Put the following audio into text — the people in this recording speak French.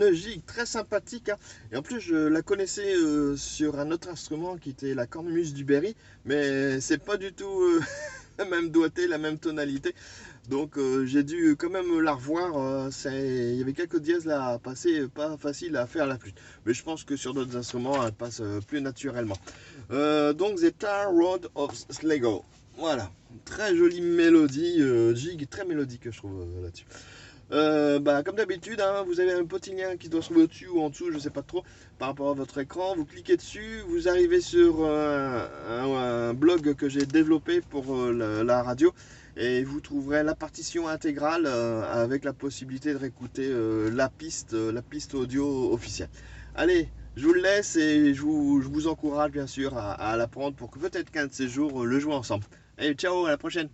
une gigue très sympathique, hein. Et en plus, je la connaissais sur un autre instrument qui était la cornemuse du Berry, mais c'est pas du tout la même doigté, la même tonalité. Donc j'ai dû quand même la revoir. Il y avait quelques dièses là à passer, pas facile à faire à la flûte. Mais je pense que sur d'autres instruments, elle passe plus naturellement. Donc The Tar Road of Sligo. Voilà, très jolie mélodie, gigue très mélodique je trouve là-dessus. Bah, comme d'habitude, hein, vous avez un petit lien qui doit se trouver au-dessus ou en dessous, je sais pas trop, par rapport à votre écran. Vous cliquez dessus, vous arrivez sur un blog que j'ai développé pour la radio et vous trouverez la partition intégrale avec la possibilité de réécouter la piste audio officielle. Allez, je vous le laisse et je vous encourage bien sûr à l'apprendre pour que peut-être qu'un de ces jours le jouer ensemble. Allez, ciao, à la prochaine!